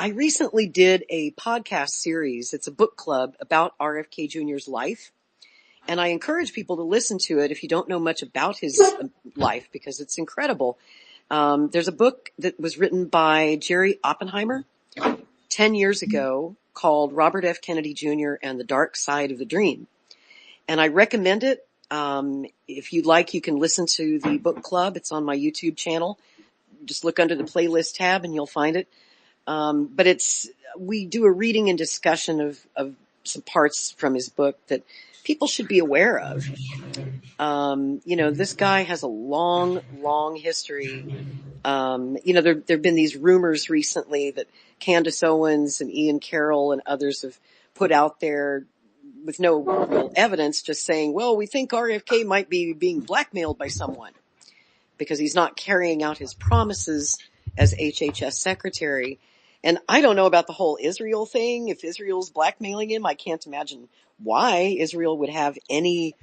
I recently did a podcast series. It's a book club about RFK Jr.'s life. And I encourage people to listen to it if you don't know much about his life, because it's incredible. There's a book that was written by Jerry Oppenheimer 10 years ago called Robert F. Kennedy Jr. and the Dark Side of the Dream. And I recommend it. If you'd like, you can listen to the book club. It's on my YouTube channel. Just look under the playlist tab and you'll find it. But we do a reading and discussion of some parts from his book that people should be aware of. This guy has a long history. There've been these rumors recently that Candace Owens and Ian Carroll and others have put out there with no real evidence, just saying, well, we think RFK might be being blackmailed by someone because he's not carrying out his promises as HHS secretary. And I don't know about the whole Israel thing. If Israel's blackmailing him, I can't imagine why Israel would have any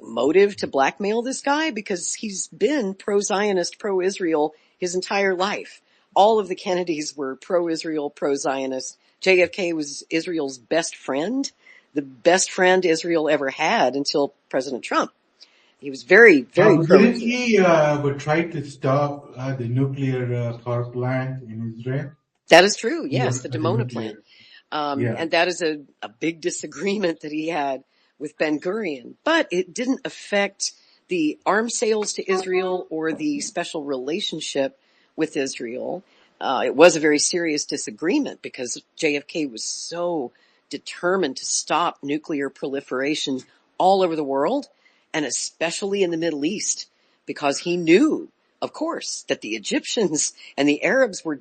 motive to blackmail this guy, because he's been pro-Zionist, pro-Israel his entire life. All of the Kennedys were pro-Israel, pro-Zionist. JFK was Israel's best friend, the best friend Israel ever had until President Trump. He was very, very pro-Israel. Didn't he would try to stop the nuclear power plant in Israel? That is true. Yes, the Dimona plant. And that is a big disagreement that he had with Ben Gurion. But it didn't affect the arms sales to Israel or the special relationship with Israel. It was a very serious disagreement because JFK was so determined to stop nuclear proliferation all over the world, and especially in the Middle East, because he knew, of course, that the Egyptians and the Arabs were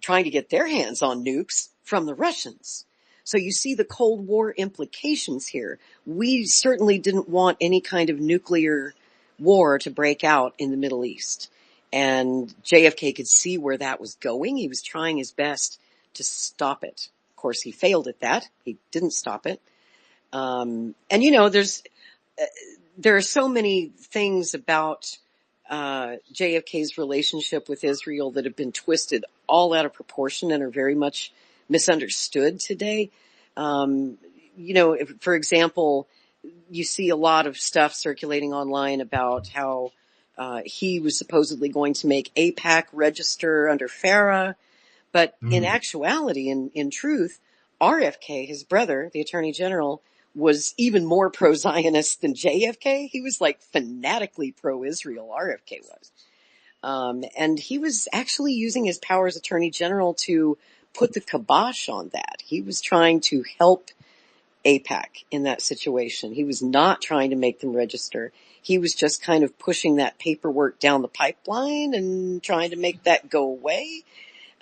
trying to get their hands on nukes from the Russians. So you see the Cold War implications here. We certainly didn't want any kind of nuclear war to break out in the Middle East. And JFK could see where that was going. He was trying his best to stop it. Of course, he failed at that. He didn't stop it. There are so many things about JFK's relationship with Israel that have been twisted all out of proportion and are very much misunderstood today. For example, you see a lot of stuff circulating online about how he was supposedly going to make AIPAC register under FARA. But in actuality, in truth, RFK, his brother, the Attorney General, was even more pro-Zionist than JFK. He was fanatically pro-Israel, RFK was. And he was actually using his power as Attorney General to put the kibosh on that. He was trying to help AIPAC in that situation. He was not trying to make them register. He was just kind of pushing that paperwork down the pipeline and trying to make that go away.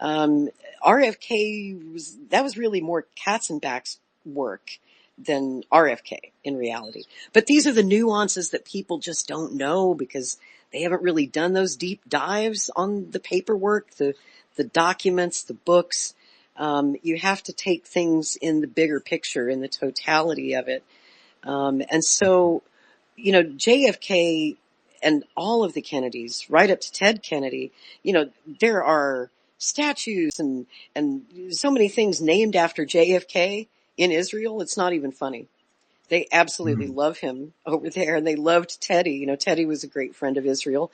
RFK was really more Katzenbach's work than RFK in reality. But these are the nuances that people just don't know because they haven't really done those deep dives on the paperwork, the documents, the books. You have to take things in the bigger picture, in the totality of it. And so, JFK and all of the Kennedys, right up to Ted Kennedy, there are statues and so many things named after JFK in Israel. It's not even funny. They absolutely love him over there, and they loved Teddy. Teddy was a great friend of Israel.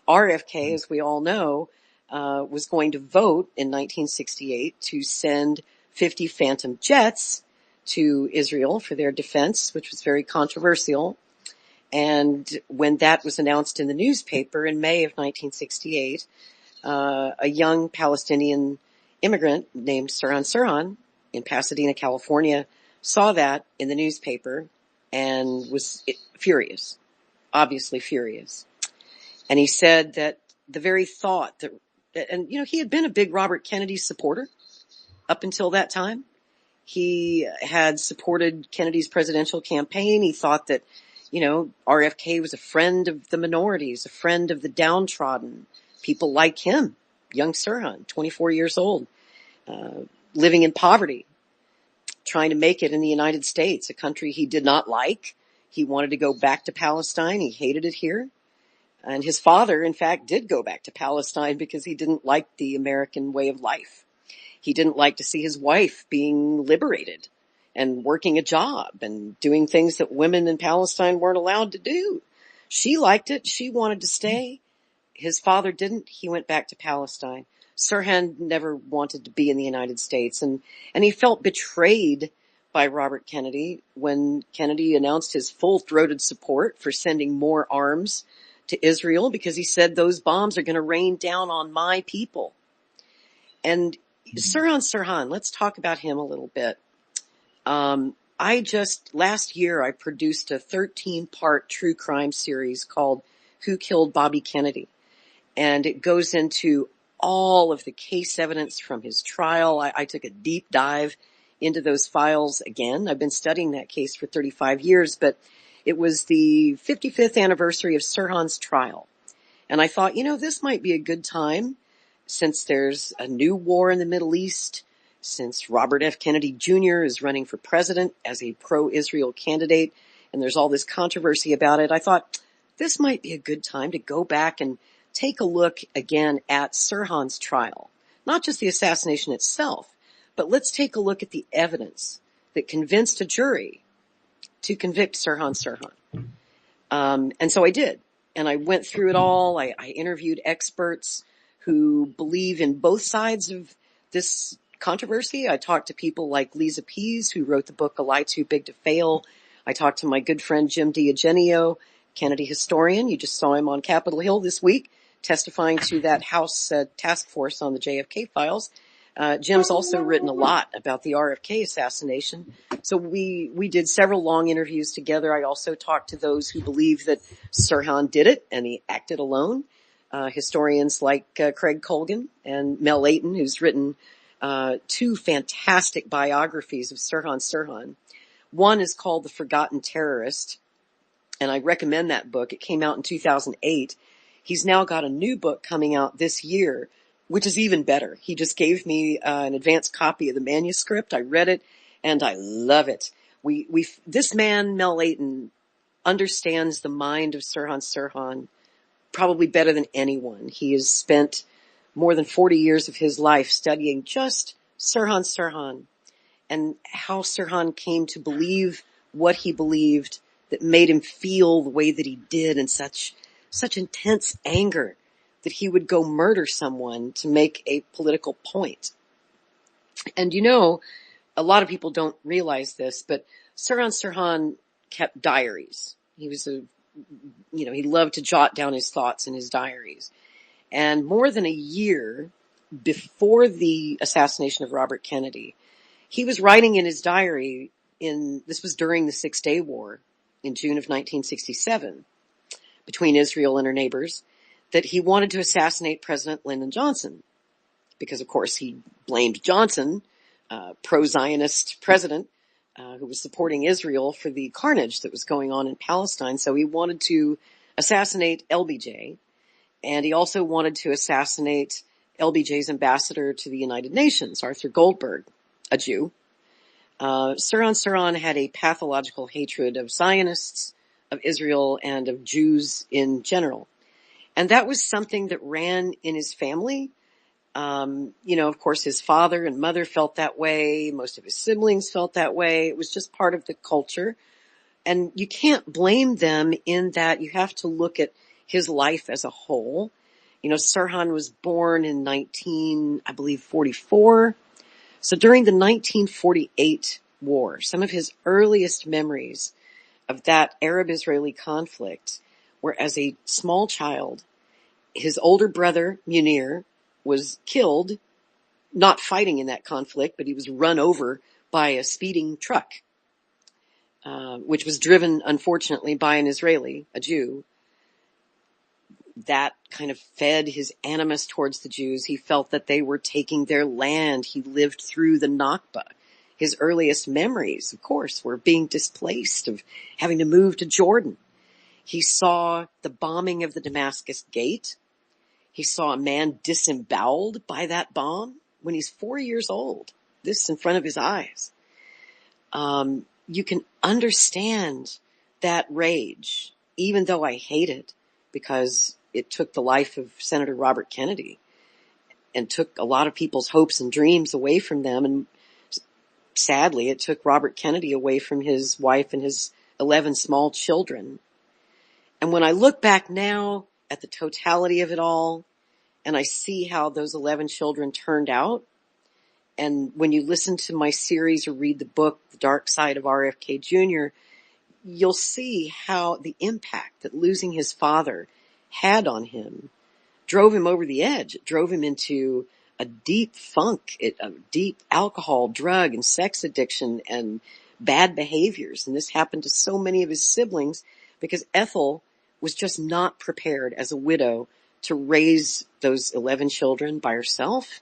RFK, as we all know, was going to vote in 1968 to send 50 Phantom jets to Israel for their defense, which was very controversial. And when that was announced in the newspaper in May of 1968, a young Palestinian immigrant named Sirhan in Pasadena, California, saw that in the newspaper and was furious, obviously furious. And he said that the very thought that, and he had been a big Robert Kennedy supporter up until that time. He had supported Kennedy's presidential campaign. He thought that, RFK was a friend of the minorities, a friend of the downtrodden, people like him, young Sirhan, 24 years old, living in poverty, trying to make it in the United States, a country he did not like. He wanted to go back to Palestine. He hated it here. And his father, in fact, did go back to Palestine because he didn't like the American way of life. He didn't like to see his wife being liberated and working a job and doing things that women in Palestine weren't allowed to do. She liked it. She wanted to stay. His father didn't. He went back to Palestine. Sirhan never wanted to be in the United States, and he felt betrayed by Robert Kennedy when Kennedy announced his full-throated support for sending more arms to Israel, because he said those bombs are going to rain down on my people. And Sirhan, let's talk about him a little bit. Last year I produced a 13-part true crime series called Who Killed Bobby Kennedy? And it goes into all of the case evidence from his trial. I took a deep dive into those files again. I've been studying that case for 35 years, but it was the 55th anniversary of Sirhan's trial. And I thought, this might be a good time, since there's a new war in the Middle East, since Robert F. Kennedy Jr. is running for president as a pro-Israel candidate, and there's all this controversy about it. I thought this might be a good time to go back and take a look again at Sirhan's trial. Not just the assassination itself, but let's take a look at the evidence that convinced a jury to convict Sirhan. And so I did. And I went through it all. I interviewed experts who believe in both sides of this controversy. I talked to people like Lisa Pease, who wrote the book A Lie Too Big to Fail. I talked to my good friend Jim D'Eugenio, Kennedy historian. You just saw him on Capitol Hill this week, testifying to that House task force on the JFK files. Jim's also written a lot about the RFK assassination. So we did several long interviews together. I also talked to those who believe that Sirhan did it and he acted alone. Historians like Craig Colgan and Mel Leighton, who's written two fantastic biographies of Sirhan. One is called The Forgotten Terrorist, and I recommend that book. It came out in 2008. He's now got a new book coming out this year, which is even better. He just gave me an advanced copy of the manuscript. I read it, and I love it. This man, Mel Leighton, understands the mind of Sirhan probably better than anyone. He has spent more than 40 years of his life studying just Sirhan and how Sirhan came to believe what he believed that made him feel the way that he did in such intense anger that he would go murder someone to make a political point. And a lot of people don't realize this, but Sirhan kept diaries. He was he loved to jot down his thoughts in his diaries. And more than a year before the assassination of Robert Kennedy, he was writing in his diary this was during the 6-Day War in June of 1967 between Israel and her neighbors, that he wanted to assassinate President Lyndon Johnson because, of course, he blamed Johnson, pro-Zionist president, who was supporting Israel for the carnage that was going on in Palestine. So he wanted to assassinate LBJ, and he also wanted to assassinate LBJ's ambassador to the United Nations, Arthur Goldberg, a Jew. Sirhan had a pathological hatred of Zionists, of Israel, and of Jews in general. And that was something that ran in his family. Of course, his father and mother felt that way. Most of his siblings felt that way. It was just part of the culture. And you can't blame them in that. You have to look at his life as a whole. Sirhan was born in 1944. So during the 1948 war, some of his earliest memories of that Arab-Israeli conflict were as a small child. His older brother, Munir, was killed, not fighting in that conflict, but he was run over by a speeding truck, which was driven, unfortunately, by an Israeli, a Jew. That kind of fed his animus towards the Jews. He felt that they were taking their land. He lived through the Nakba. His earliest memories, of course, were being displaced, of having to move to Jordan. He saw the bombing of the Damascus Gate. He saw a man disemboweled by that bomb when he's 4 years old. This in front of his eyes. You can understand that rage, even though I hate it, because it took the life of Senator Robert Kennedy. and took a lot of people's hopes and dreams away from them. And sadly, it took Robert Kennedy away from his wife and his 11 small children. And when I look back now at the totality of it all, and I see how those 11 children turned out, and when you listen to my series or read the book, The Dark Side of RFK Jr., you'll see how the impact that losing his father had on him drove him over the edge. It drove him into a deep funk, a deep alcohol, drug, and sex addiction and bad behaviors. And this happened to so many of his siblings because Ethel was just not prepared as a widow to raise those 11 children by herself.